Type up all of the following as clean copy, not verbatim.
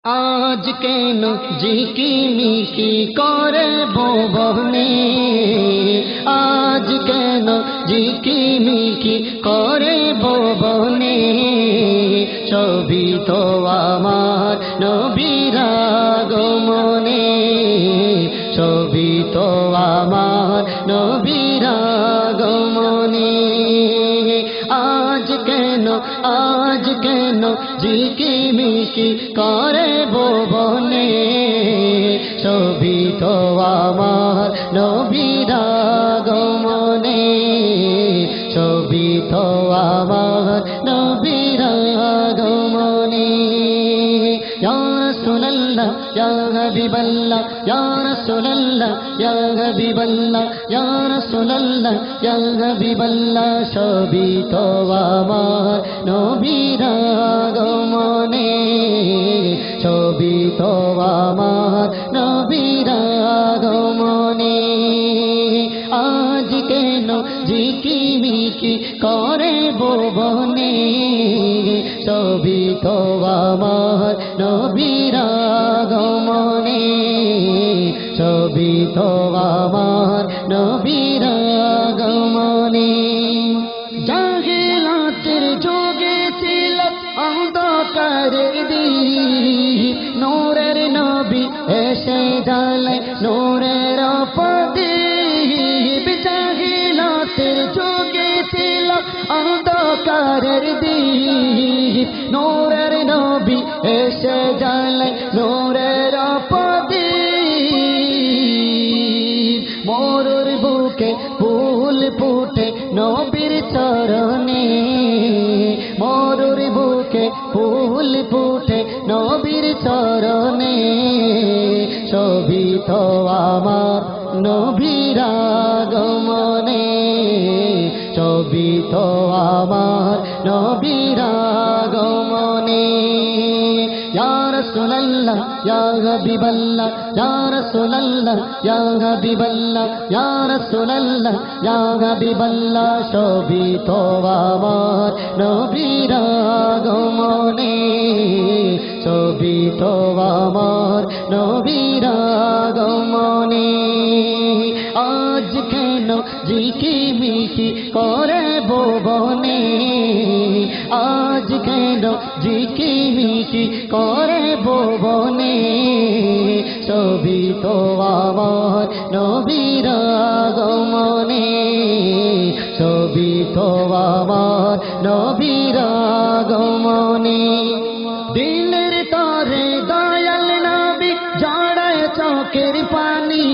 আজ কেন ঝিকিমিকি করে ভুবনে, আজ কেন ঝিকিমিকি করে ভুবনে, ছবি তো আমার নবীর আগমনে, ছবি তো আমার নবীর আগমনে। আজ কেন ঝিকিমিকি করে ভুবনে, ছবি তো আমার নবীর আগমনে, ছবি তো আমার নবীর আগমনে। ইয়া রাসূলুল্লাহ ইয়া হাবিবাল্লাহ ইয়া রাসূলুল্লাহ ইয়া হাবিবাল্লাহ ইয়া রাসূলুল্লাহ ইয়া হাবিবাল্লাহ, ছবি তো আমার নবীর আগমনে, ছবি তো আমার নবীর আগমনে। আজ কেন ঝিকিমিকি করে ভুবনে, ছবি তো আমার নবীর আগমনে, ছবি তো আমার নবীর আগমনে। জাহেলাতের যুগে ছিল অন্ধকারের দ্বীপ, নূরের নবী এসে জ্বালায় নূরের প্রদীপ। জাহেলাতের যুগে ছিল অন্ধকারের দ্বীপ, নূরের নবী এসে জ্বালায় নূরের প্রদীপ। মরুর বুকে ফুল ফুটে নবীর চরণে, মরুর বুকে ফুল ফুটে নবীর চরণে, ছবি তো আমার নবীর আগমনে, ছবি তো আমার নবীর আগমনে। ইয়া রাসূলুল্লাহ ইয়া হাবিবাল্লাহ ইয়া রাসূলুল্লাহ ইয়া হাবিবাল্লাহ ইয়া রাসূলুল্লাহ ইয়া হাবিবাল্লাহ, ছবি তো আমার নবীর আগমনে, ছবি তো আমার নবীর আগমনে। আজ কেন ঝিকিমিকি করে ভুবনে, আজ কেন ঝিকিমিকি করে ভুবনে, ছবি তো আমার নবীর আগমনে, ছবি তো আমার নবীর আগমনে। দিলের তরে দয়াল নবী ঝরায় চোখের পানি,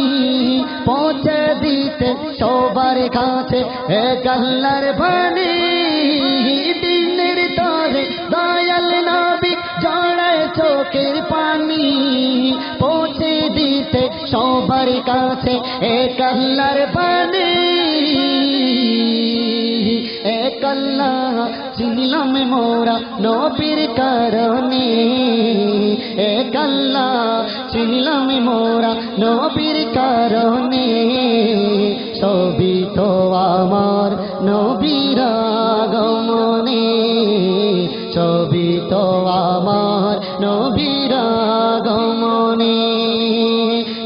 পৌঁছে দিতে সবার কাছে এক আল্লাহর বাণী। দিলের তরে দয়াল নবী ঝরায় চোখের পানি, পৌঁছে দিতে সবার কাছে এক আল্লাহর বাণী। এক আল্লাহ চিনলাম মোরা নবীর কারণে, এক আল্লাহ চিনলাম মোরা নবীর কারণে, ছবি তো আমার নবীর আগমনে, ছবি তো আমার নবীর আগমনে।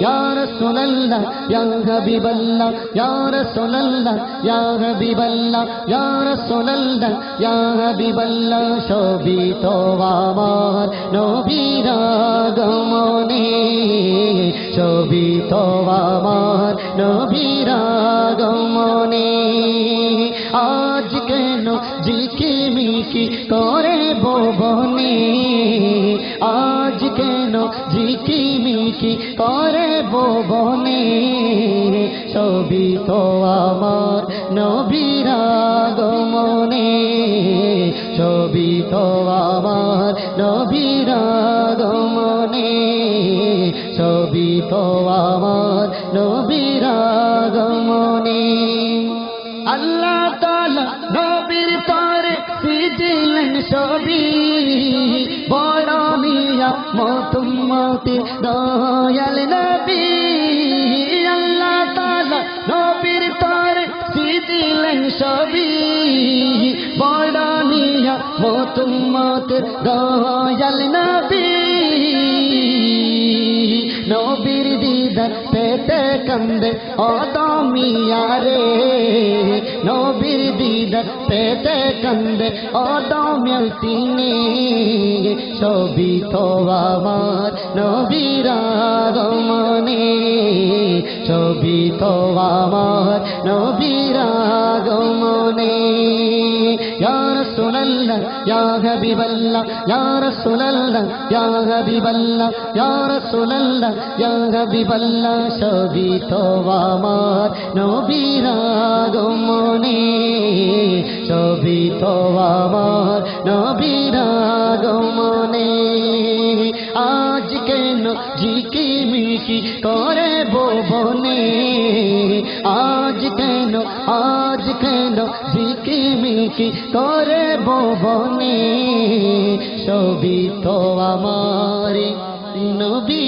ইয়া রাসূলুল্লাহ ইয়া হাবিবাল্লাহ ইয়া রাসূলুল্লাহ ইয়া হাবিবাল্লাহ ইয়া রাসূলুল্লাহ ইয়া হাবিবাল্লাহ, ছবি তো আমার নবীর আগমনে, ছবি তো আমার নবীর আগমনে। আজ কেন ঝিকিমিকি করে ভুবনে, আজ কেন ঝিকিমিকি করে ভুবনে, ছবি তো আমার নবীর আগমনে, ছবি তো আমার নবীর আগমনে, ছবি তো আমার নবীর আগমনে। আল্লাহ তাআলা নবীর তরে সিজিলেন ছবি, বড় মিয়া মতুম্মতি দয়াল নবী। আল্লাহ তাআলা নবীর তরে সিজিলেন ছবি, বড় মিয়া মতুম্মতি দয়াল নবী। কান্দে অদমিয়া রে নবীর দিদার পেতে কান্দে অদমিয়াল তিনি সবই তো আমার নবীর আগমনে সবই তো আমার নবীর আগমনে ইয়া রাসূলুল্লাহ ইয়া হাবিবাল্লাহ ইয়া রাসূলুল্লাহ ইয়া হাবিবাল্লাহ ইয়া রাসূলুল্লাহ ইয়া হাবিবাল্লাহ সবই তো আমার নবীর আগমনে সবই তো আমার নবীর আগমনে আজ কেন ঝিকিমিকি করে বনে আজ কেন ঝিকিমিকি করে বনে সবই তো আমার নবী